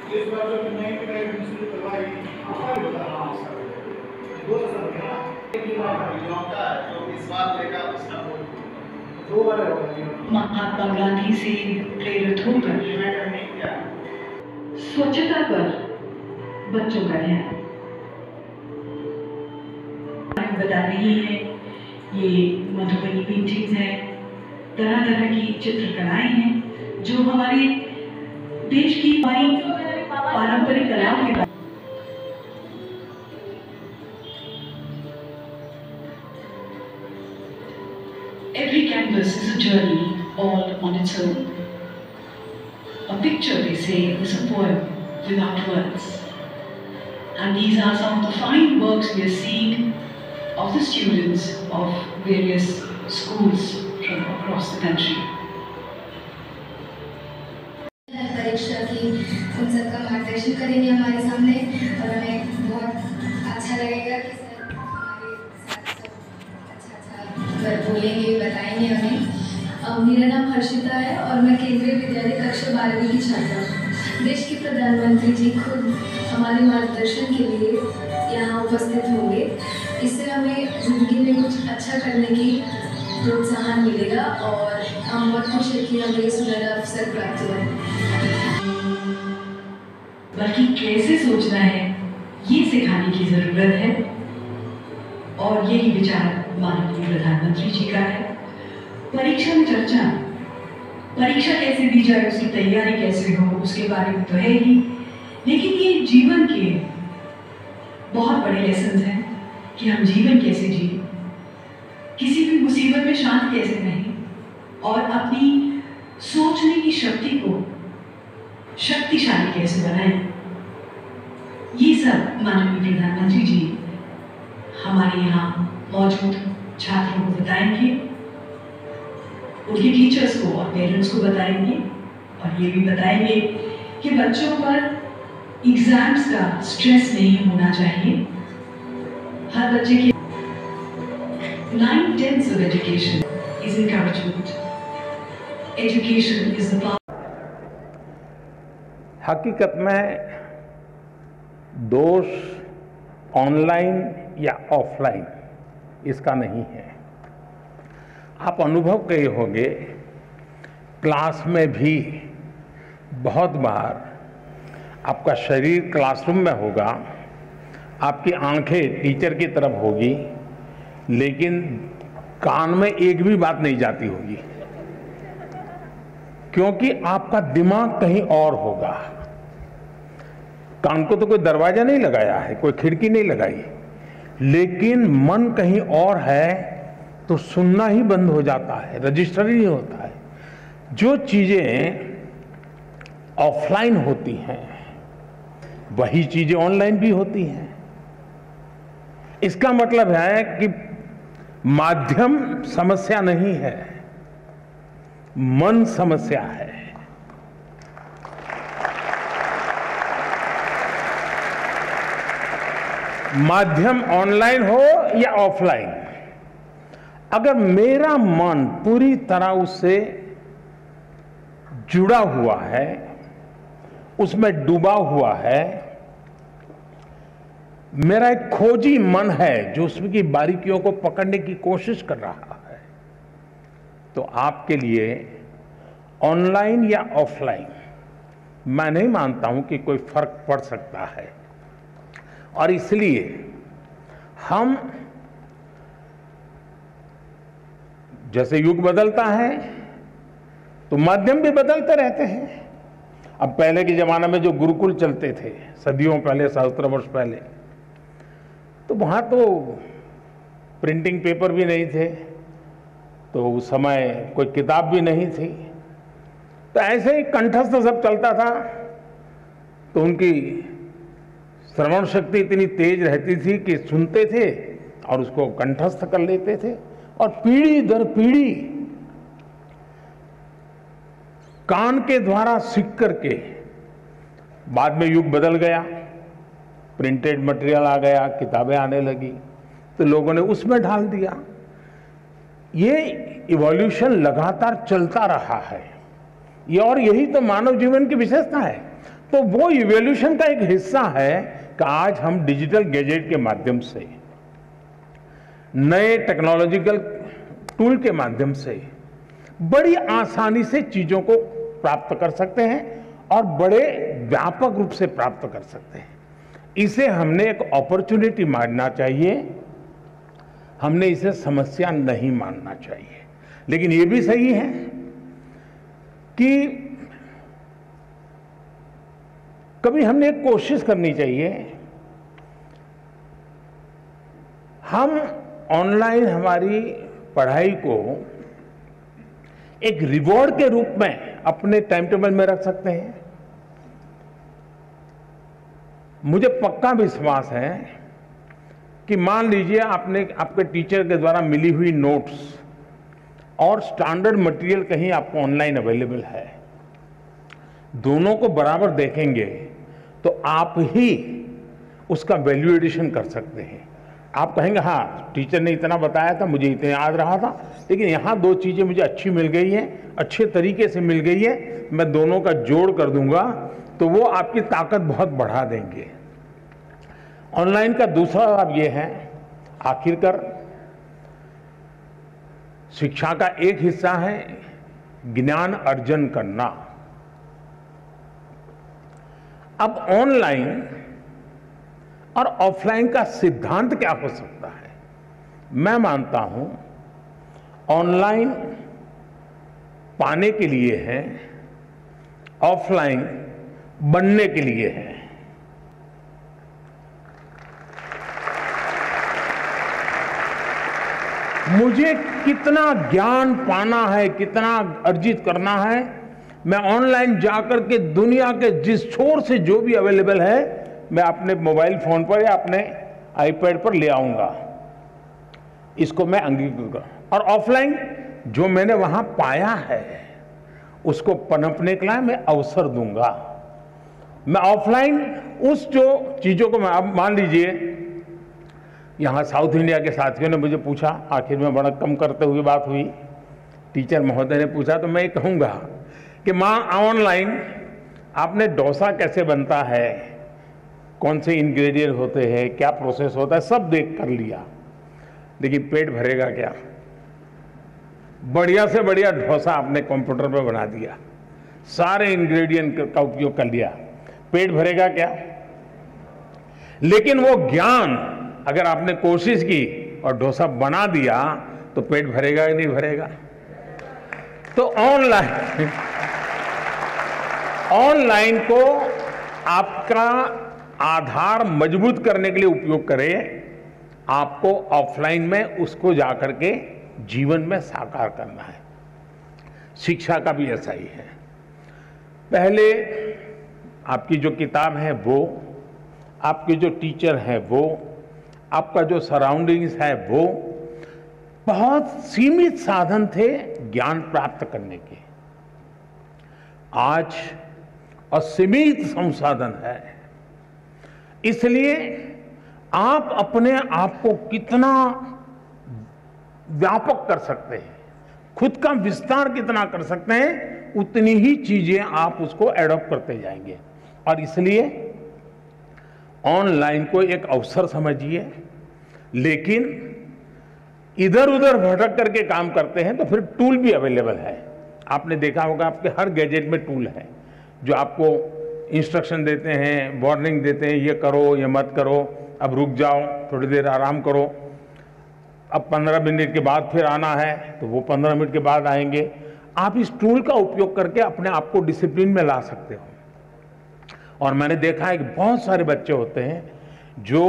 इस बार जो नई पिटाई दूसरी करवाई हाँ सर दो सर ना जो इस बार लेगा उसका दो बार होगा। महात्मा गांधी से प्रेरित होकर स्वच्छता पर बच्चों का ध्यान बता रही है। ये मधुबनी पेंटिंग्स है, तरह तरह की चित्रकलाएं हैं जो हमारे देश की पारंपरिक कलाओं के बारे। Every canvas is a journey all on its own. A picture, they say, is a poem without words. And these are some of the fine works we are seeing of the students of various schools from across the country. परीक्षा की उन सबका मार्गदर्शन करेंगे हमारे सामने और हमें बहुत अच्छा लगेगा कि सर हमारे साथ सब अच्छा बोलेंगे, बताएंगे हमें। मेरा नाम हर्षिता है और मैं केंद्रीय विद्यालय कक्षा 12वीं की छात्रा हूँ। देश के प्रधानमंत्री जी खुद हमारे मार्गदर्शन के लिए यहाँ उपस्थित होंगे। इससे हमें ज़िंदगी में कुछ अच्छा करने की प्रोत्साहन मिलेगा और हम बहुत खुश हैं कि हमें सुनहरा अवसर प्राप्त हुआ है। बल्कि कैसे सोचना है ये सिखाने की जरूरत है और यही विचार माननीय प्रधानमंत्री जी का है। परीक्षा में चर्चा, परीक्षा कैसे दी जाए, उसकी तैयारी कैसे हो, उसके बारे में तो है ही, लेकिन ये जीवन के बहुत बड़े लेसन हैं कि हम जीवन कैसे जिए, किसी भी मुसीबत में शांत कैसे रहें और अपनी सोचने की शक्ति को शक्तिशाली कैसे बनाएं। ये सब माननीय प्रधानमंत्री जी हमारे यहाँ मौजूद छात्रों को बताएंगे, उनके टीचर्स को और पेरेंट्स को बताएंगे और ये भी बताएंगे कि बच्चों पर एग्जाम्स का स्ट्रेस नहीं होना चाहिए। हर बच्चे के 9/10 of education is encouragement. Education is the power. हकीकत में दोष ऑनलाइन या ऑफलाइन इसका नहीं है। आप अनुभव किए होंगे, क्लास में भी बहुत बार आपका शरीर क्लासरूम में होगा, आपकी आंखें टीचर की तरफ होगी, लेकिन कान में एक भी बात नहीं जाती होगी, क्योंकि आपका दिमाग कहीं और होगा। कान को तो कोई दरवाजा नहीं लगाया है, कोई खिड़की नहीं लगाई, लेकिन मन कहीं और है तो सुनना ही बंद हो जाता है, रजिस्टर ही नहीं होता है। जो चीजें ऑफलाइन होती हैं वही चीजें ऑनलाइन भी होती हैं। इसका मतलब है कि माध्यम समस्या नहीं है, मन समस्या है। माध्यम ऑनलाइन हो या ऑफलाइन, अगर मेरा मन पूरी तरह उससे जुड़ा हुआ है, उसमें डूबा हुआ है, मेरा एक खोजी मन है जो उसमें की बारीकियों को पकड़ने की कोशिश कर रहा है, तो आपके लिए ऑनलाइन या ऑफलाइन मैं नहीं मानता हूं कि कोई फर्क पड़ सकता है। और इसलिए हम जैसे युग बदलता है तो माध्यम भी बदलते रहते हैं। अब पहले के जमाने में जो गुरुकुल चलते थे, सदियों पहले, सहस्त्र वर्ष पहले, तो वहां तो प्रिंटिंग पेपर भी नहीं थे, तो उस समय कोई किताब भी नहीं थी, तो ऐसे ही कंठस्थ सब चलता था। तो उनकी श्रवण शक्ति इतनी तेज रहती थी कि सुनते थे और उसको कंठस्थ कर लेते थे, और पीढ़ी दर पीढ़ी कान के द्वारा सीख करके बाद में युग बदल गया, प्रिंटेड मटेरियल आ गया, किताबें आने लगी, तो लोगों ने उसमें ढाल दिया। ये इवोल्यूशन लगातार चलता रहा है, ये और यही तो मानव जीवन की विशेषता है। तो वो इवोल्यूशन का एक हिस्सा है कि आज हम डिजिटल गैजेट के माध्यम से, नए टेक्नोलॉजिकल टूल के माध्यम से बड़ी आसानी से चीजों को प्राप्त कर सकते हैं और बड़े व्यापक रूप से प्राप्त कर सकते हैं। इसे हमने एक अपॉर्चुनिटी मानना चाहिए, हमने इसे समस्या नहीं मानना चाहिए। लेकिन ये भी सही है कि कभी हमने एक कोशिश करनी चाहिए, हम ऑनलाइन हमारी पढ़ाई को एक रिवॉर्ड के रूप में अपने टाइम टेबल में रख सकते हैं। मुझे पक्का विश्वास है कि मान लीजिए आपने आपके टीचर के द्वारा मिली हुई नोट्स और स्टैंडर्ड मटेरियल कहीं आपको ऑनलाइन अवेलेबल है, दोनों को बराबर देखेंगे तो आप ही उसका वैल्यू एडिशन कर सकते हैं। आप कहेंगे हाँ टीचर ने इतना बताया था, मुझे इतना याद रहा था, लेकिन यहाँ दो चीजें मुझे अच्छी मिल गई हैं, अच्छे तरीके से मिल गई है, मैं दोनों का जोड़ कर दूंगा, तो वो आपकी ताकत बहुत बढ़ा देंगे। ऑनलाइन का दूसरा लाभ ये है, आखिरकार शिक्षा का एक हिस्सा है ज्ञान अर्जन करना। अब ऑनलाइन और ऑफलाइन का सिद्धांत क्या हो सकता है? मैं मानता हूं ऑनलाइन पाने के लिए है, ऑफलाइन बनने के लिए है। मुझे कितना ज्ञान पाना है, कितना अर्जित करना है, मैं ऑनलाइन जाकर के दुनिया के जिस छोर से जो भी अवेलेबल है मैं अपने मोबाइल फोन पर या अपने आईपैड पर ले आऊंगा, इसको मैं अंगीकृत करूं। और ऑफलाइन जो मैंने वहां पाया है उसको पनपने के लिए मैं अवसर दूंगा। मैं ऑफलाइन उस जो चीजों को, मैं अब मान लीजिए यहां साउथ इंडिया के साथियों ने मुझे पूछा, आखिर में बड़ा कम करते हुए बात हुई, टीचर महोदय ने पूछा, तो मैं ये कहूंगा कि मां ऑनलाइन आपने डोसा कैसे बनता है, कौन से इंग्रेडिएंट होते हैं, क्या प्रोसेस होता है, सब देख कर लिया, लेकिन पेट भरेगा क्या? बढ़िया से बढ़िया डोसा आपने कंप्यूटर पर बना दिया, सारे इंग्रेडिएंट का उपयोग कर लिया, पेट भरेगा क्या? लेकिन वो ज्ञान अगर आपने कोशिश की और डोसा बना दिया तो पेट भरेगा या नहीं भरेगा? तो ऑनलाइन को आपका आधार मजबूत करने के लिए उपयोग करें, आपको ऑफलाइन में उसको जाकर के जीवन में साकार करना है। शिक्षा का भी ऐसा ही है। पहले आपकी जो किताब है वो, आपके जो टीचर है वो, आपका जो सराउंडिंग्स है वो, बहुत सीमित साधन थे ज्ञान प्राप्त करने के। आज असीमित संसाधन है, इसलिए आप अपने आप को कितना व्यापक कर सकते हैं, खुद का विस्तार कितना कर सकते हैं, उतनी ही चीजें आप उसको एडॉप्ट करते जाएंगे। और इसलिए ऑनलाइन को एक अवसर समझिए, लेकिन इधर उधर भटक करके काम करते हैं तो फिर टूल भी अवेलेबल है। आपने देखा होगा आपके हर गैजेट में टूल है जो आपको इंस्ट्रक्शन देते हैं, वार्निंग देते हैं, ये करो, ये मत करो, अब रुक जाओ, थोड़ी देर आराम करो, अब 15 मिनट के बाद फिर आना है तो वो 15 मिनट के बाद आएंगे। आप इस टूल का उपयोग करके अपने आप को डिसिप्लिन में ला सकते हो। और मैंने देखा है कि बहुत सारे बच्चे होते हैं जो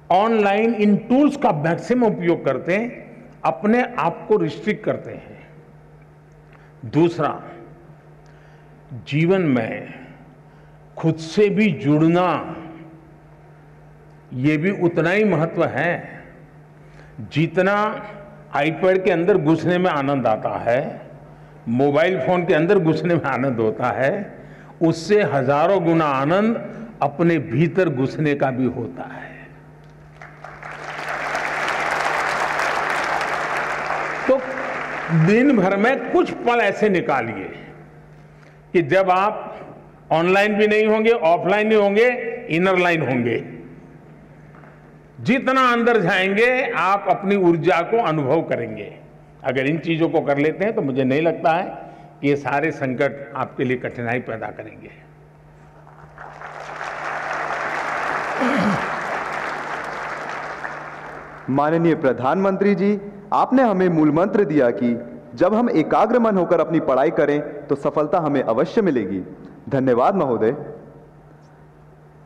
ऑनलाइन इन टूल्स का मैक्सिमम उपयोग करते हैं, अपने आप को रिस्ट्रिक्ट करते हैं। दूसरा, जीवन में खुद से भी जुड़ना ये भी उतना ही महत्व है जितना आईपैड के अंदर घुसने में आनंद आता है, मोबाइल फोन के अंदर घुसने में आनंद होता है, उससे हजारों गुना आनंद अपने भीतर घुसने का भी होता है। तो दिन भर में कुछ पल ऐसे निकालिए कि जब आप ऑनलाइन भी नहीं होंगे, ऑफलाइन नहीं होंगे, इनर लाइन होंगे। जितना अंदर जाएंगे आप अपनी ऊर्जा को अनुभव करेंगे। अगर इन चीजों को कर लेते हैं तो मुझे नहीं लगता है कि ये सारे संकट आपके लिए कठिनाई पैदा करेंगे। माननीय प्रधानमंत्री जी, आपने हमें मूल मंत्र दिया कि जब हम एकाग्र मन होकर अपनी पढ़ाई करें तो सफलता हमें अवश्य मिलेगी। धन्यवाद महोदय।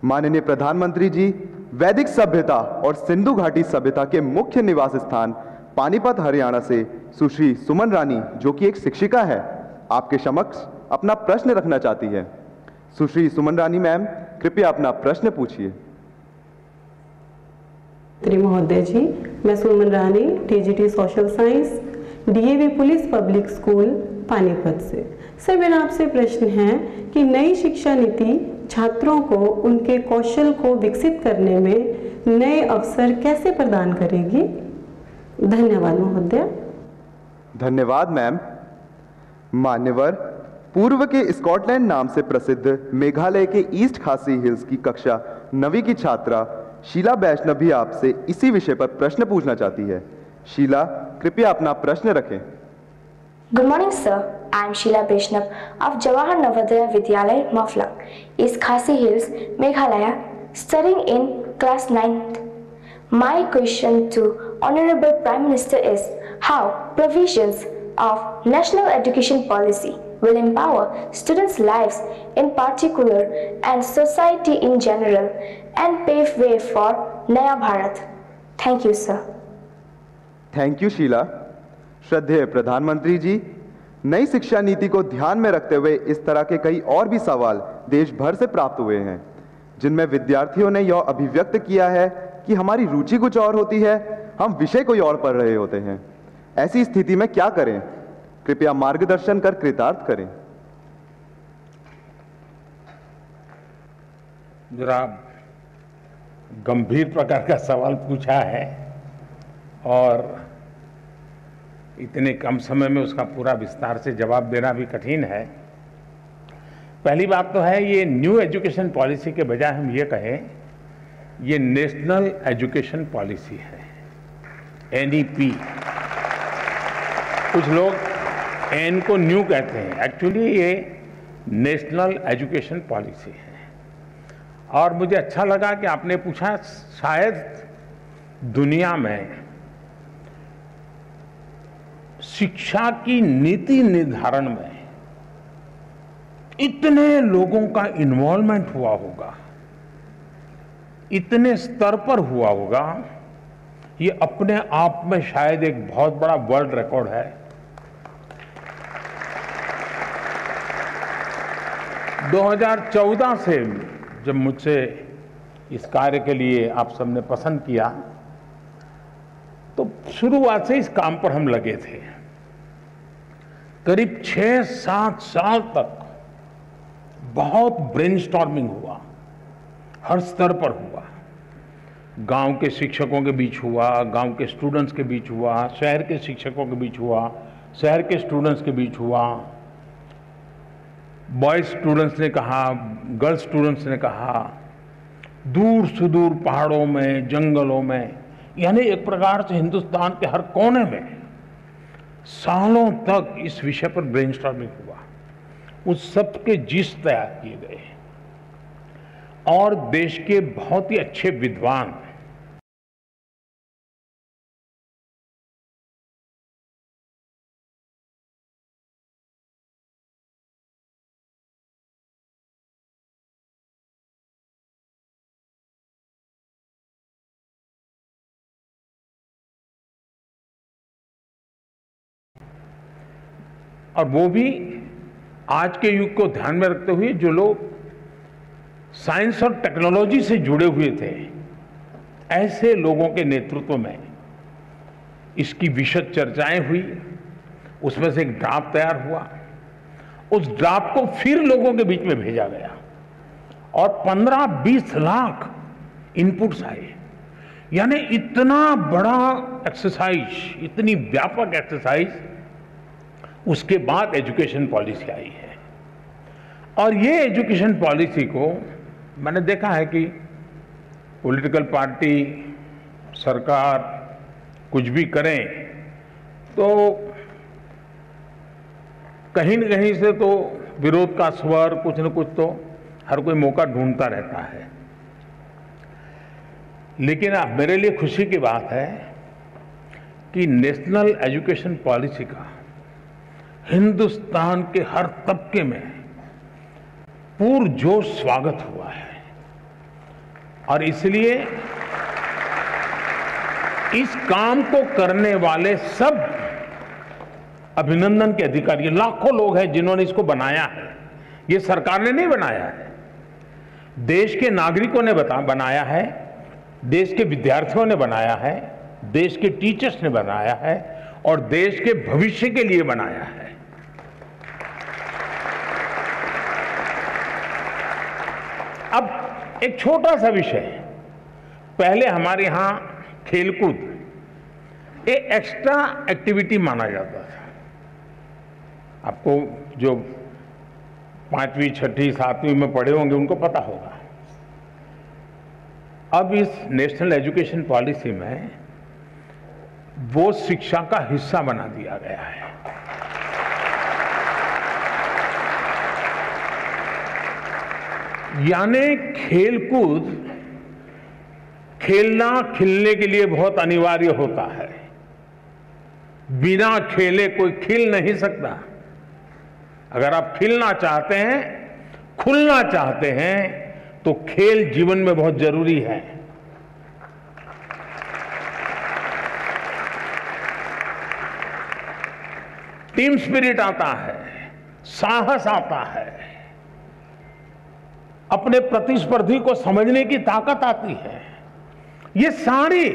माननीय प्रधानमंत्री जी, वैदिक सभ्यता और सिंधु घाटी सभ्यता के मुख्य निवास स्थान पानीपत हरियाणा से सुश्री सुमन रानी, जो कि एक शिक्षिका है, आपके समक्ष अपना प्रश्न रखना चाहती है। सुश्री सुमन रानी मैम, कृपया अपना प्रश्न पूछिए। महोदय जी, मैं Suman Rani, TGT social science, DAV police public school Panipat से। सर, मेरा आपसे प्रश्न है कि नई शिक्षा नीति छात्रों को उनके कौशल को विकसित करने में नए अवसर कैसे प्रदान करेगी? धन्यवाद महोदय। धन्यवाद मैम। मान्यवर, पूर्व के स्कॉटलैंड नाम से प्रसिद्ध मेघालय के ईस्ट खासी हिल्स की कक्षा 9वीं की छात्रा शीला वैष्णव भी आपसे इसी विषय पर प्रश्न पूछना चाहती है। शीला, कृपया अपना प्रश्न रखें। Good morning, sir. I am Sheila Vaishnav of Jawahar Navodaya Vidyalaya, Maflang, East Khasi Hills, Meghalaya, studying in class 9th. My question to Honorable Prime Minister is how provisions of National Education Policy will empower students' lives in particular and society in general and pave way for Naya Bharat. Thank you, sir. Thank you Sheela. श्रद्धेय प्रधानमंत्री जी, नई शिक्षा नीति को ध्यान में रखते हुए इस तरह के कई और भी सवाल देश भर से प्राप्त हुए हैं, जिनमें विद्यार्थियों ने यह अभिव्यक्त किया है कि हमारी रुचि कुछ और होती है, हम विषय कोई और पढ़ रहे होते हैं। ऐसी स्थिति में क्या करें? कृपया मार्गदर्शन कर कृतार्थ करें। जरा गंभीर प्रकार का सवाल पूछा है और इतने कम समय में उसका पूरा विस्तार से जवाब देना भी कठिन है। पहली बात तो है, ये न्यू एजुकेशन पॉलिसी के बजाय हम ये कहें ये नेशनल एजुकेशन पॉलिसी है, एनईपी। कुछ लोग एन को न्यू कहते हैं, एक्चुअली ये नेशनल एजुकेशन पॉलिसी है। और मुझे अच्छा लगा कि आपने पूछा, शायद दुनिया में शिक्षा की नीति निर्धारण में इतने लोगों का इन्वॉल्वमेंट हुआ होगा, इतने स्तर पर हुआ होगा, ये अपने आप में शायद एक बहुत बड़ा वर्ल्ड रिकॉर्ड है। 2014 से जब मुझसे इस कार्य के लिए आप सबने पसंद किया, तो शुरुआत से इस काम पर हम लगे थे। करीब 6-7 साल तक बहुत ब्रेनस्टॉर्मिंग हुआ, हर स्तर पर हुआ। गांव के शिक्षकों के बीच हुआ, गांव के स्टूडेंट्स के बीच हुआ, शहर के शिक्षकों के बीच हुआ, शहर के स्टूडेंट्स के बीच हुआ। बॉयज स्टूडेंट्स ने कहा, गर्ल्स स्टूडेंट्स ने कहा, दूर सुदूर पहाड़ों में, जंगलों में, यानी एक प्रकार से हिंदुस्तान के हर कोने में सालों तक इस विषय पर ब्रेनस्टॉर्मिंग हुआ। उस सब के जिस तैयार किए गए और देश के बहुत ही अच्छे विद्वान और वो भी आज के युग को ध्यान में रखते हुए जो लोग साइंस और टेक्नोलॉजी से जुड़े हुए थे, ऐसे लोगों के नेतृत्व में इसकी विशद चर्चाएं हुई। उसमें से एक ड्राफ्ट तैयार हुआ। उस ड्राफ्ट को फिर लोगों के बीच में भेजा गया और 15-20 लाख इनपुट्स आए। यानी इतना बड़ा एक्सरसाइज, इतनी व्यापक एक्सरसाइज, उसके बाद एजुकेशन पॉलिसी आई है। और ये एजुकेशन पॉलिसी को मैंने देखा है कि पॉलिटिकल पार्टी, सरकार कुछ भी करें तो कहीं न कहीं से तो विरोध का स्वर, कुछ न कुछ तो हर कोई मौका ढूंढता रहता है। लेकिन अब मेरे लिए खुशी की बात है कि नेशनल एजुकेशन पॉलिसी का हिंदुस्तान के हर तबके में पुरजोश स्वागत हुआ है और इसलिए इस काम को करने वाले सब अभिनंदन के अधिकारी, लाखों लोग हैं जिन्होंने इसको बनाया है। ये सरकार ने नहीं बनाया है, देश के नागरिकों ने बनाया है, देश के विद्यार्थियों ने बनाया है, देश के टीचर्स ने बनाया है और देश के भविष्य के लिए बनाया है। अब एक छोटा सा विषय, पहले हमारे यहां खेलकूद एक एक्स्ट्रा एक्टिविटी माना जाता था। आपको जो 5वीं, 6ठी, 7वीं में पढ़े होंगे उनको पता होगा। अब इस नेशनल एजुकेशन पॉलिसी में वो शिक्षा का हिस्सा बना दिया गया है। यानी खेलकूद खेलना खिलने के लिए बहुत अनिवार्य होता है। बिना खेले कोई खिल नहीं सकता। अगर आप खिलना चाहते हैं, खुलना चाहते हैं तो खेल जीवन में बहुत जरूरी है। टीम स्पिरिट आता है, साहस आता है, अपने प्रतिस्पर्धी को समझने की ताकत आती है। ये सारी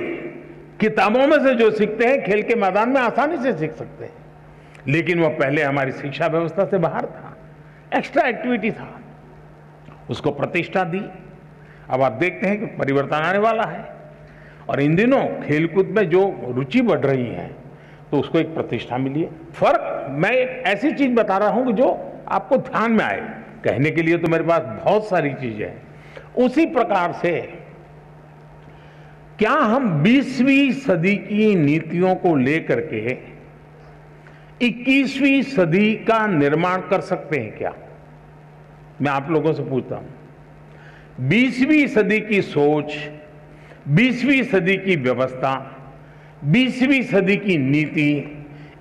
किताबों में से जो सीखते हैं खेल के मैदान में आसानी से सीख सकते हैं, लेकिन वह पहले हमारी शिक्षा व्यवस्था से बाहर था, एक्स्ट्रा एक्टिविटी था, उसको प्रतिष्ठा दी। अब आप देखते हैं कि परिवर्तन आने वाला है और इन दिनों खेलकूद में जो रुचि बढ़ रही है तो उसको एक प्रतिष्ठा मिली है। फर्क, मैं एक ऐसी चीज बता रहा हूं कि जो आपको ध्यान में आए। कहने के लिए तो मेरे पास बहुत सारी चीजें हैं। उसी प्रकार से क्या हम 20वीं सदी की नीतियों को लेकर के 21वीं सदी का निर्माण कर सकते हैं क्या? मैं आप लोगों से पूछता हूं। 20वीं सदी की सोच, 20वीं सदी की व्यवस्था, 20वीं सदी की नीति,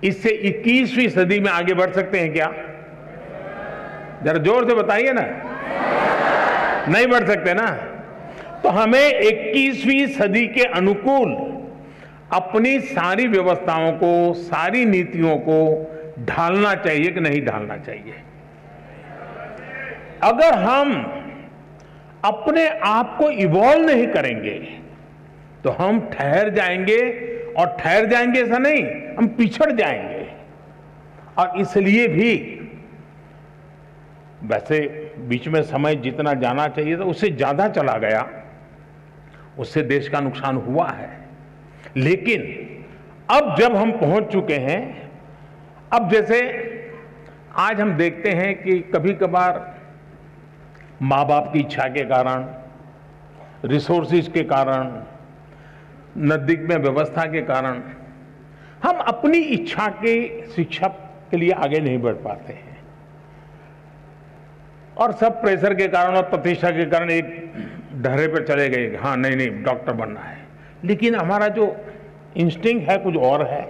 इससे 21वीं सदी में आगे बढ़ सकते हैं क्या? जरा जोर से बताइए ना। नहीं बढ़ सकते ना। तो हमें 21वीं सदी के अनुकूल अपनी सारी व्यवस्थाओं को, सारी नीतियों को ढालना चाहिए कि नहीं ढालना चाहिए? अगर हम अपने आप को इवॉल्व नहीं करेंगे तो हम ठहर जाएंगे, और ठहर जाएंगे ऐसा नहीं, हम पिछड़ जाएंगे। और इसलिए भी वैसे बीच में समय जितना जाना चाहिए था उससे ज्यादा चला गया, उससे देश का नुकसान हुआ है। लेकिन अब जब हम पहुंच चुके हैं, अब जैसे आज हम देखते हैं कि कभी कभार माँ बाप की इच्छा के कारण, रिसोर्सेज के कारण, नजदीक में व्यवस्था के कारण हम अपनी इच्छा के शिक्षा के लिए आगे नहीं बढ़ पाते हैं, और सब प्रेशर के कारण और प्रतिष्ठा के कारण एक ढर्रे पर चले गए, हाँ नहीं नहीं डॉक्टर बनना है। लेकिन हमारा जो इंस्टिंक्ट है कुछ और है।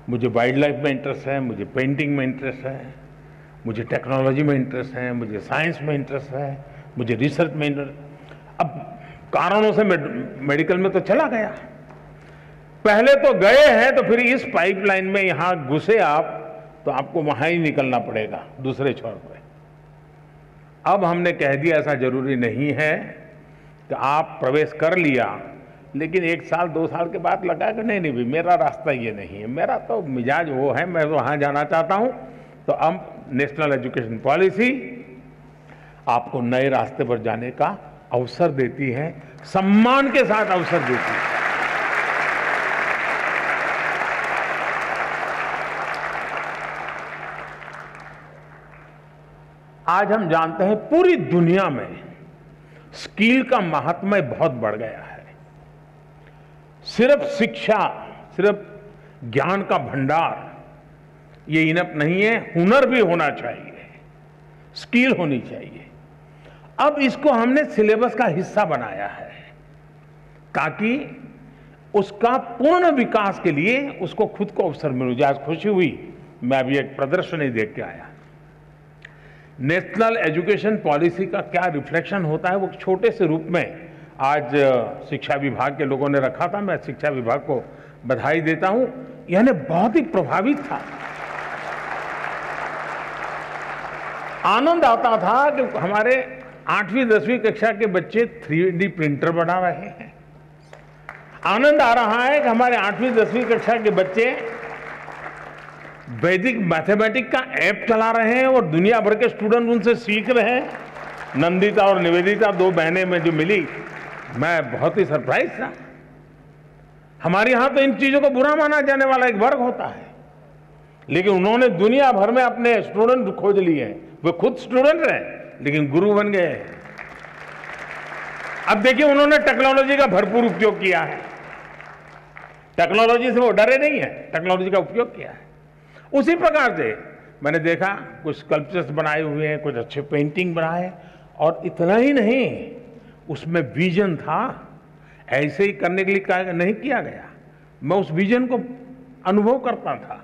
मुझे वाइल्ड लाइफ में इंटरेस्ट है, मुझे पेंटिंग में इंटरेस्ट है, मुझे टेक्नोलॉजी में इंटरेस्ट है, मुझे साइंस में इंटरेस्ट है, मुझे रिसर्च में इंटरेस्ट। अब कारणों से मेडिकल में तो चला गया, पहले तो गए हैं, तो फिर इस पाइपलाइन में यहां घुसे आप तो आपको वहां ही निकलना पड़ेगा दूसरे छोर पे। अब हमने कह दिया ऐसा जरूरी नहीं है कि आप प्रवेश कर लिया लेकिन 1 साल 2 साल के बाद लगा कि नहीं नहीं भाई मेरा रास्ता ये नहीं है, मेरा तो मिजाज वो है, मैं वहां जाना चाहता हूं। तो अब नेशनल एजुकेशन पॉलिसी आपको नए रास्ते पर जाने का अवसर देती है, सम्मान के साथ अवसर देती है। आज हम जानते हैं पूरी दुनिया में स्किल का महात्म्य बहुत बढ़ गया है। सिर्फ शिक्षा, सिर्फ ज्ञान का भंडार ये इनफ नहीं है, हुनर भी होना चाहिए, स्किल होनी चाहिए। अब इसको हमने सिलेबस का हिस्सा बनाया है ताकि उसका पूर्ण विकास के लिए उसको खुद को अवसर मिल जाए। आज खुशी हुई, मैं अभी एक प्रदर्शनी देख के आया। नेशनल एजुकेशन पॉलिसी का क्या रिफ्लेक्शन होता है वो छोटे से रूप में आज शिक्षा विभाग के लोगों ने रखा था। मैं शिक्षा विभाग को बधाई देता हूं, यानी बहुत ही प्रभावित था। आनंद आता था कि हमारे 8वीं 10वीं कक्षा के बच्चे 3D प्रिंटर बना रहे हैं। आनंद आ रहा है कि हमारे 8वीं 10वीं कक्षा के बच्चे वैदिक मैथमेटिक्स का ऐप चला रहे हैं और दुनिया भर के स्टूडेंट उनसे सीख रहे हैं। नंदिता और निवेदिता 2 बहनें में जो मिली, मैं बहुत ही सरप्राइज था। हमारे यहां तो इन चीजों को बुरा माना जाने वाला एक वर्ग होता है, लेकिन उन्होंने दुनिया भर में अपने स्टूडेंट खोज लिए हैं। वे खुद स्टूडेंट रहे लेकिन गुरु बन गए। अब देखिए, उन्होंने टेक्नोलॉजी का भरपूर उपयोग किया है। टेक्नोलॉजी से वो डरे नहीं है, टेक्नोलॉजी का उपयोग किया है। उसी प्रकार से मैंने देखा कुछ स्कल्पचर्स बनाए हुए हैं, कुछ अच्छे पेंटिंग बनाए, और इतना ही नहीं, उसमें विजन था। ऐसे ही करने के लिए नहीं किया गया, मैं उस विजन को अनुभव करता था।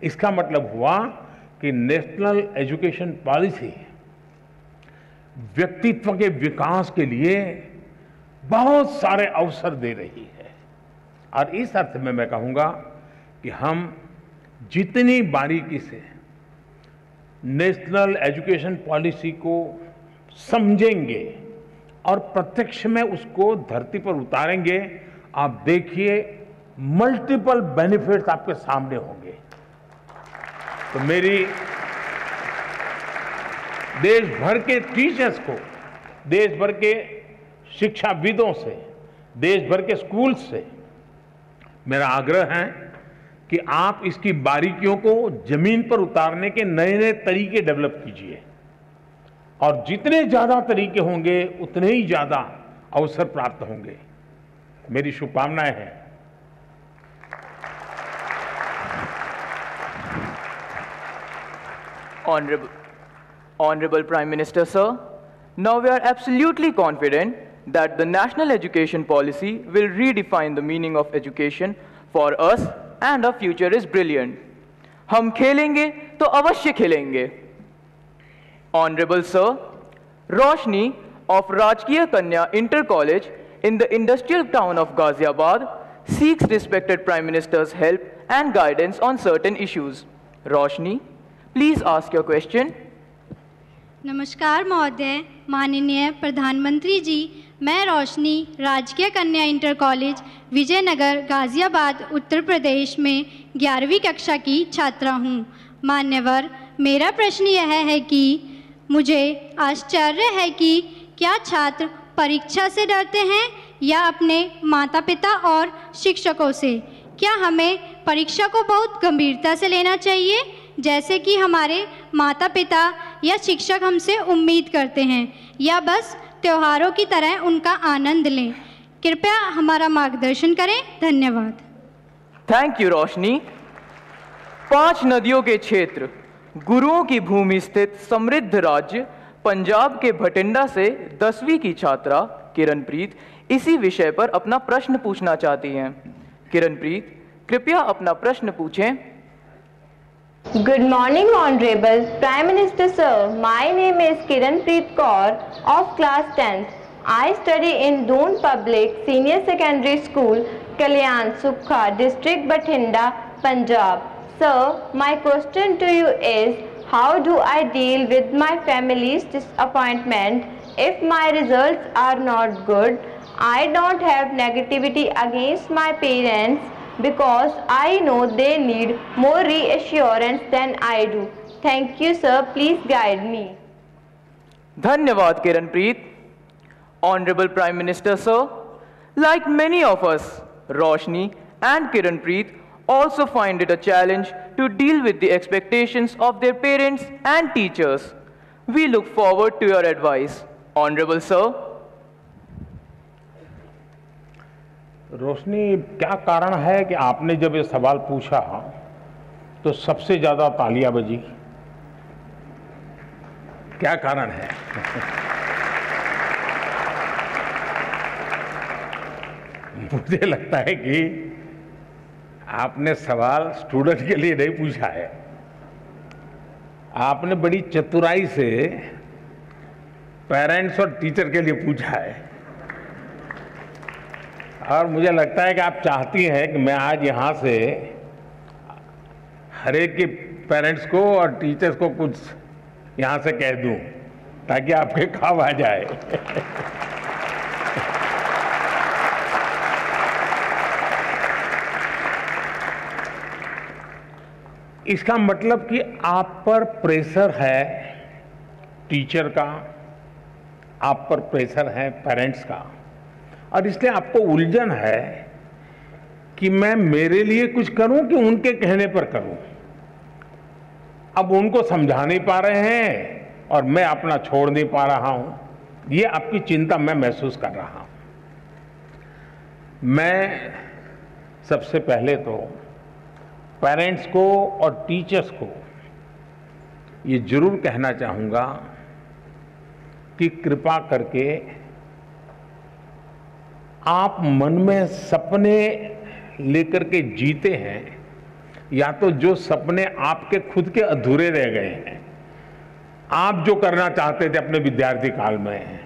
इसका मतलब हुआ कि नेशनल एजुकेशन पॉलिसी व्यक्तित्व के विकास के लिए बहुत सारे अवसर दे रही है। और इस अर्थ में मैं कहूंगा कि हम जितनी बारीकी से नेशनल एजुकेशन पॉलिसी को समझेंगे और प्रत्यक्ष में उसको धरती पर उतारेंगे, आप देखिए मल्टीपल बेनिफिट्स आपके सामने होंगे। तो मेरी देश भर के टीचर्स को, देश भर के शिक्षाविदों से, देश भर के स्कूल से मेरा आग्रह है कि आप इसकी बारीकियों को जमीन पर उतारने के नए नए तरीके डेवलप कीजिए, और जितने ज्यादा तरीके होंगे उतने ही ज्यादा अवसर प्राप्त होंगे। मेरी शुभकामनाएं हैं। Honorable Prime Minister, sir, now we are absolutely confident that the national education policy will redefine the meaning of education for us and our future is brilliant. हम खेलेंगे तो अवश्य खेलेंगे। Honorable sir, Roshni of Rajkiya Kanya Inter College in the industrial town of Ghaziabad seeks respected Prime Minister's help and guidance on certain issues. Roshni, please ask your question. नमस्कार महोदय, माननीय प्रधानमंत्री जी, मैं रोशनी राजकीय कन्या इंटर कॉलेज विजयनगर गाज़ियाबाद उत्तर प्रदेश में 11वीं कक्षा की छात्रा हूँ। मान्यवर, मेरा प्रश्न यह है कि मुझे आश्चर्य है कि क्या छात्र परीक्षा से डरते हैं या अपने माता पिता और शिक्षकों से? क्या हमें परीक्षा को बहुत गंभीरता से लेना चाहिए जैसे कि हमारे माता पिता या शिक्षक हमसे उम्मीद करते हैं, या बस त्योहारों की तरह उनका आनंद लें? कृपया हमारा मार्गदर्शन करें। धन्यवाद। थैंक यू रोशनी। 5 नदियों के क्षेत्र, गुरुओं की भूमि स्थित समृद्ध राज्य पंजाब के भटिंडा से 10वीं की छात्रा किरणप्रीत इसी विषय पर अपना प्रश्न पूछना चाहती हैं। किरणप्रीत, कृपया अपना प्रश्न पूछें। Good morning, Honorable Prime Minister Sir. My name is Kiranpreet Kaur of class 10th. I study in Doon Public Senior Secondary School, Kalyan Sukha, District Bathinda, Punjab. Sir, my question to you is, how do I deal with my family's disappointment if my results are not good? I don't have negativity against my parents because I know they need more reassurance than I do. Thank you, sir. Please guide me. धन्यवाद Kiranpreet. Honorable Prime Minister Sir, like many of us, Roshni and Kiranpreet also find it a challenge to deal with the expectations of their parents and teachers. We look forward to your advice. Honorable Sir. रोशनी, क्या कारण है कि आपने जब ये सवाल पूछा तो सबसे ज्यादा तालियां बजी? क्या कारण है? मुझे लगता है कि आपने सवाल स्टूडेंट के लिए नहीं पूछा है, आपने बड़ी चतुराई से पेरेंट्स और टीचर के लिए पूछा है। और मुझे लगता है कि आप चाहती हैं कि मैं आज यहाँ से हर एक के पेरेंट्स को और टीचर्स को कुछ यहाँ से कह दूं ताकि आपके काम आ जाए। इसका मतलब कि आप पर प्रेशर है टीचर का, आप पर प्रेशर है पेरेंट्स का, और इसलिए आपको उलझन है कि मैं मेरे लिए कुछ करूं कि उनके कहने पर करूं। अब उनको समझा नहीं पा रहे हैं और मैं अपना छोड़ नहीं पा रहा हूं। ये आपकी चिंता मैं महसूस कर रहा हूं। मैं सबसे पहले तो पेरेंट्स को और टीचर्स को ये जरूर कहना चाहूंगा कि कृपा करके आप मन में सपने लेकर के जीते हैं, या तो जो सपने आपके खुद के अधूरे रह गए हैं, आप जो करना चाहते थे अपने विद्यार्थी काल में,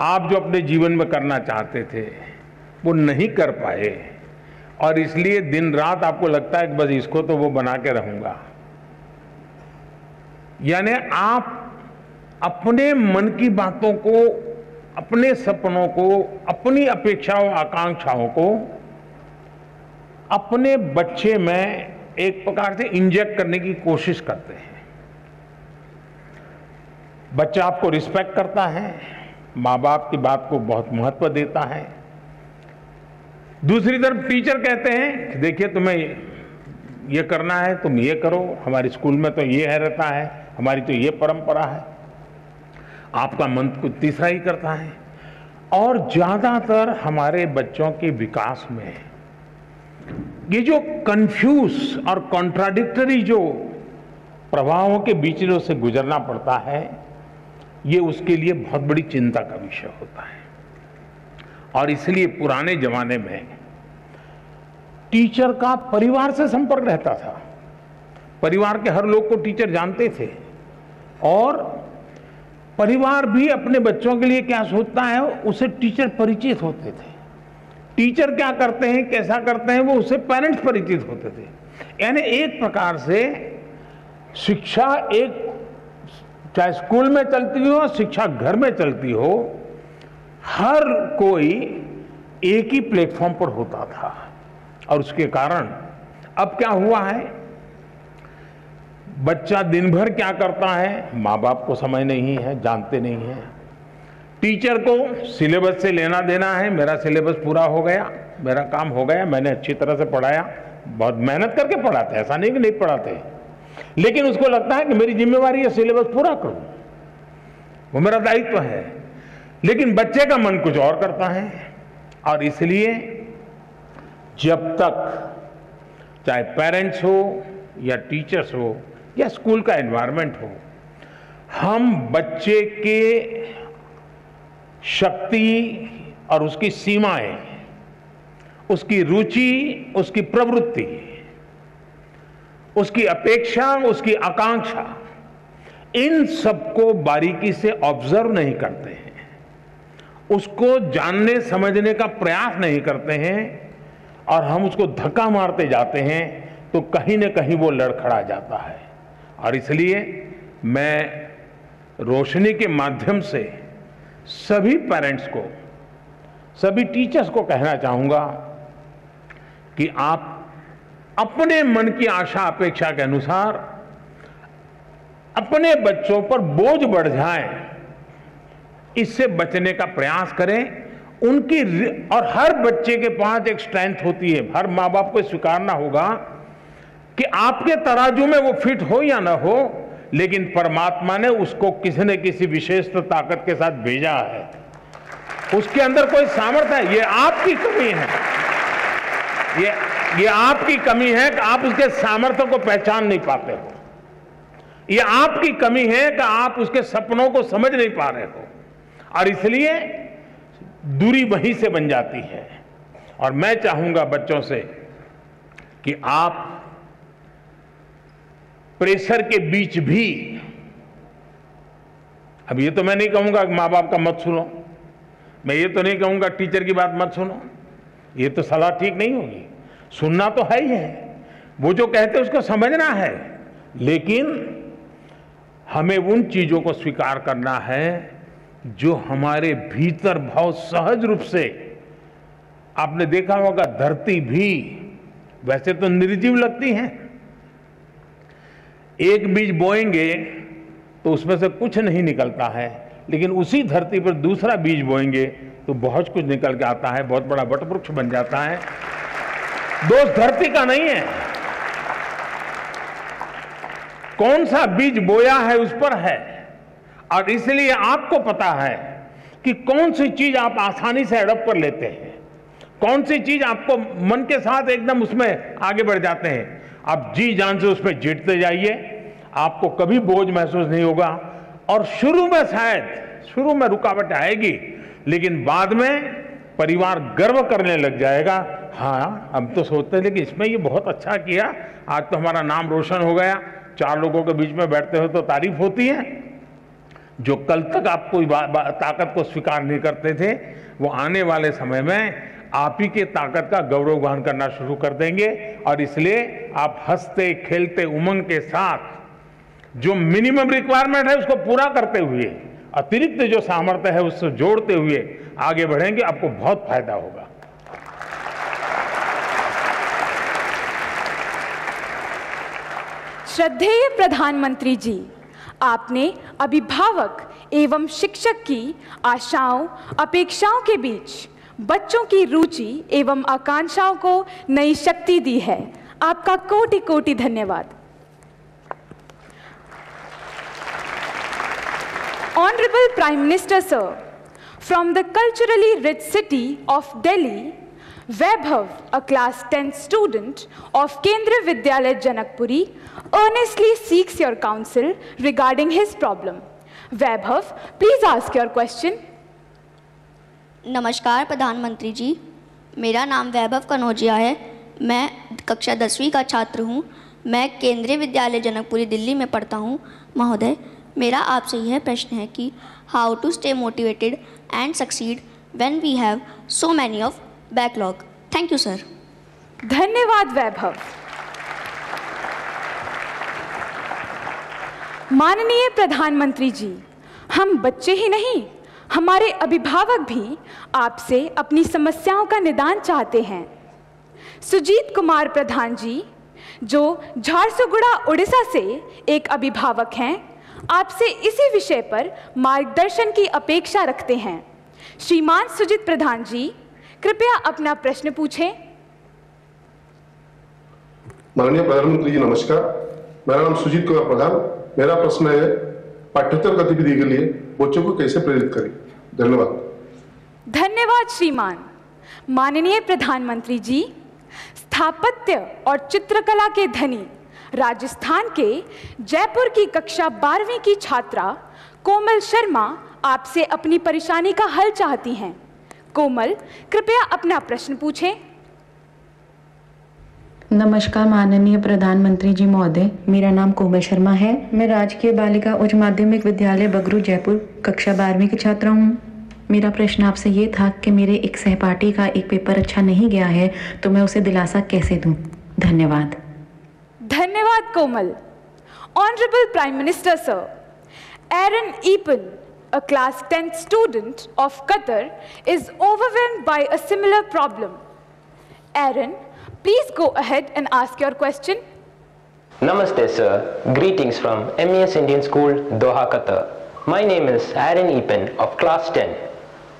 आप जो अपने जीवन में करना चाहते थे वो नहीं कर पाए, और इसलिए दिन रात आपको लगता है कि बस इसको तो वो बना के रहूंगा। यानी आप अपने मन की बातों को, अपने सपनों को, अपनी अपेक्षाओं आकांक्षाओं को अपने बच्चे में एक प्रकार से इंजेक्ट करने की कोशिश करते हैं। बच्चा आपको रिस्पेक्ट करता है, माँ बाप की बात को बहुत महत्व देता है। दूसरी तरफ टीचर कहते हैं कि देखिए तुम्हें ये करना है, तुम ये करो, हमारे स्कूल में तो ये है रहता है, हमारी तो ये परंपरा है। आपका मन कुछ तीसरा ही करता है। और ज्यादातर हमारे बच्चों के विकास में ये जो कंफ्यूज और कॉन्ट्राडिक्टरी जो प्रभावों के बीच में से गुजरना पड़ता है, ये उसके लिए बहुत बड़ी चिंता का विषय होता है। और इसलिए पुराने जमाने में टीचर का परिवार से संपर्क रहता था। परिवार के हर लोग को टीचर जानते थे, और परिवार भी अपने बच्चों के लिए क्या सोचता है उसे टीचर परिचित होते थे। टीचर क्या करते हैं, कैसा करते हैं, वो उससे पेरेंट्स परिचित होते थे। यानी एक प्रकार से शिक्षा एक, चाहे स्कूल में चलती हो, शिक्षा घर में चलती हो, हर कोई एक ही प्लेटफॉर्म पर होता था। और उसके कारण अब क्या हुआ है, बच्चा दिन भर क्या करता है माँ बाप को समझ नहीं है, जानते नहीं है। टीचर को सिलेबस से लेना देना है, मेरा सिलेबस पूरा हो गया, मेरा काम हो गया, मैंने अच्छी तरह से पढ़ाया, बहुत मेहनत करके पढ़ाते, ऐसा नहीं कि नहीं पढ़ाते, लेकिन उसको लगता है कि मेरी जिम्मेवारी है सिलेबस पूरा करूं, वो मेरा दायित्व है। लेकिन बच्चे का मन कुछ और करता है। और इसलिए जब तक चाहे पेरेंट्स हो या टीचर्स हो या स्कूल का एनवायरनमेंट हो, हम बच्चे के शक्ति और उसकी सीमाएं, उसकी रुचि, उसकी प्रवृत्ति, उसकी अपेक्षा, उसकी आकांक्षा, इन सबको बारीकी से ऑब्जर्व नहीं करते हैं, उसको जानने समझने का प्रयास नहीं करते हैं, और हम उसको धक्का मारते जाते हैं तो कहीं न कहीं वो लड़खड़ा जाता है। और इसलिए मैं रोशनी के माध्यम से सभी पेरेंट्स को, सभी टीचर्स को कहना चाहूंगा कि आप अपने मन की आशा अपेक्षा के अनुसार अपने बच्चों पर बोझ बढ़ जाए, इससे बचने का प्रयास करें। उनकी, और हर बच्चे के पास एक स्ट्रेंथ होती है, हर माँ बाप को स्वीकारना होगा कि आपके तराजू में वो फिट हो या ना हो, लेकिन परमात्मा ने उसको किसी न किसी विशेष ताकत के साथ भेजा है, उसके अंदर कोई सामर्थ्य है। ये आपकी कमी है, ये आपकी कमी है कि आप उसके सामर्थ्य को पहचान नहीं पाते हो। ये आपकी कमी है कि आप उसके सपनों को समझ नहीं पा रहे हो, और इसलिए दूरी वहीं से बन जाती है। और मैं चाहूंगा बच्चों से कि आप प्रेशर के बीच भी, अब ये तो मैं नहीं कहूंगा कि माँ बाप का मत सुनो, मैं ये तो नहीं कहूंगा टीचर की बात मत सुनो, ये तो सलाह ठीक नहीं होगी। सुनना तो है ही है, वो जो कहते हैं उसको समझना है, लेकिन हमें उन चीजों को स्वीकार करना है जो हमारे भीतर बहुत सहज रूप से। आपने देखा होगा धरती भी वैसे तो निर्जीव लगती है, एक बीज बोएंगे तो उसमें से कुछ नहीं निकलता है, लेकिन उसी धरती पर दूसरा बीज बोएंगे तो बहुत कुछ निकल के आता है, बहुत बड़ा वटवृक्ष बन जाता है। दोष धरती का नहीं है, कौन सा बीज बोया है उस पर है। और इसलिए आपको पता है कि कौन सी चीज आप आसानी से अडॉप्ट कर लेते हैं, कौन सी चीज आपको मन के साथ एकदम उसमें आगे बढ़ जाते हैं। आप जी जान से उसमें जीतते जाइए, आपको कभी बोझ महसूस नहीं होगा। और शुरू में शायद शुरू में रुकावट आएगी, लेकिन बाद में परिवार गर्व करने लग जाएगा। हाँ, हम तो सोचते थे कि इसमें ये बहुत अच्छा किया, आज तो हमारा नाम रोशन हो गया। 4 लोगों के बीच में बैठते हो तो तारीफ होती है। जो कल तक आपको ताकत को स्वीकार नहीं करते थे, वो आने वाले समय में आप ही के ताकत का गौरवगान करना शुरू कर देंगे। और इसलिए आप हंसते खेलते उमंग के साथ जो मिनिमम रिक्वायरमेंट है उसको पूरा करते हुए, अतिरिक्त जो सामर्थ्य है उससे जोड़ते हुए आगे बढ़ेंगे, आपको बहुत फायदा होगा। श्रद्धेय प्रधानमंत्री जी, आपने अभिभावक एवं शिक्षक की आशाओं अपेक्षाओं के बीच बच्चों की रुचि एवं आकांक्षाओं को नई शक्ति दी है। आपका कोटि कोटि धन्यवाद। Honorable Prime Minister Sir, from the culturally rich city of Delhi, Vaibhav, a class 10th student of Kendriya Vidyalaya Janakpuri, earnestly seeks your counsel regarding his problem. Vaibhav, please ask your question. नमस्कार प्रधानमंत्री जी, मेरा नाम वैभव कनौजिया है। मैं कक्षा 10वीं का छात्र हूँ। मैं केंद्रीय विद्यालय जनकपुरी दिल्ली में पढ़ता हूँ। महोदय, मेरा आपसे यह प्रश्न है कि how to stay motivated and succeed when we have so many of backlog. Thank you sir. धन्यवाद वैभव। माननीय प्रधानमंत्री जी, हम बच्चे ही नहीं, हमारे अभिभावक भी आपसे अपनी समस्याओं का निदान चाहते हैं। सुजीत कुमार प्रधान जी, जो झारसुगुड़ा उड़ीसा से एक अभिभावक हैं, आपसे इसी विषय पर मार्गदर्शन की अपेक्षा रखते हैं। श्रीमान सुजीत प्रधान जी, कृपया अपना प्रश्न पूछें। माननीय प्रधानमंत्री जी नमस्कार, मेरा नाम सुजीत कुमार प्रधान। मेरा प्रश्न है, पाठ्येतर गतिविधि के लिए बच्चों को कैसे प्रेरित करें? धन्यवाद। धन्यवाद श्रीमान। माननीय प्रधानमंत्री जी, स्थापत्य और चित्रकला के धनी राजस्थान के जयपुर की कक्षा 12वीं की छात्रा कोमल शर्मा आपसे अपनी परेशानी का हल चाहती हैं। कोमल, कृपया अपना प्रश्न पूछें। नमस्कार माननीय प्रधानमंत्री जी महोदय, मेरा नाम कोमल शर्मा है। मैं राजकीय बालिका उच्च माध्यमिक विद्यालय बगरू जयपुर कक्षा 12वीं की छात्रा हूँ। मेरा प्रश्न आपसे ये था कि मेरे एक सहपाठी का एक पेपर अच्छा नहीं गया है, तो मैं उसे दिलासा कैसे दूं? धन्यवाद। धन्यवाद Komal. Honourable prime minister sir, Aaron Eapen, a class 10th student of Qatar, is overwhelmed by a similar problem. Aaron, please go ahead and ask your question. Namaste sir, greetings from MES Indian School, Doha, Qatar. My name is Aaron Epen of class 10.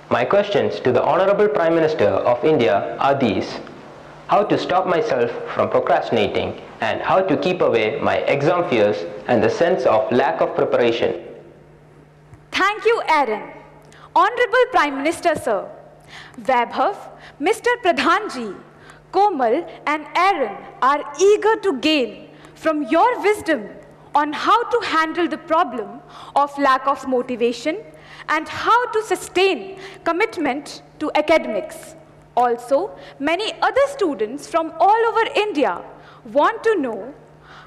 My questions to the Honorable Prime Minister of India are these. how to stop myself from procrastinating, and how to keep away my exam fears and the sense of lack of preparation. Thank you, Aaron. Honorable Prime Minister, sir, Vaibhav, Mr. Pradhan ji, Komal and Aaron are eager to gain from your wisdom on how to handle the problem of lack of motivation and how to sustain commitment to academics. Also, many other students from all over India want to know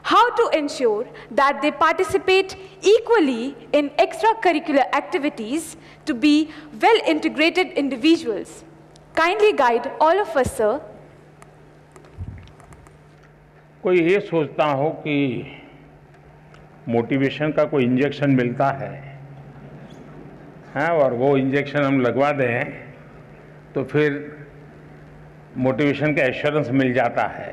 how to ensure that they participate equally in extracurricular activities to be well-integrated individuals. Kindly guide all of us, sir. कोई ये सोचता हो कि motivation का कोई injection मिलता है, हाँ, और वो इंजेक्शन हम लगवा दें तो फिर मोटिवेशन का एश्योरेंस मिल जाता है।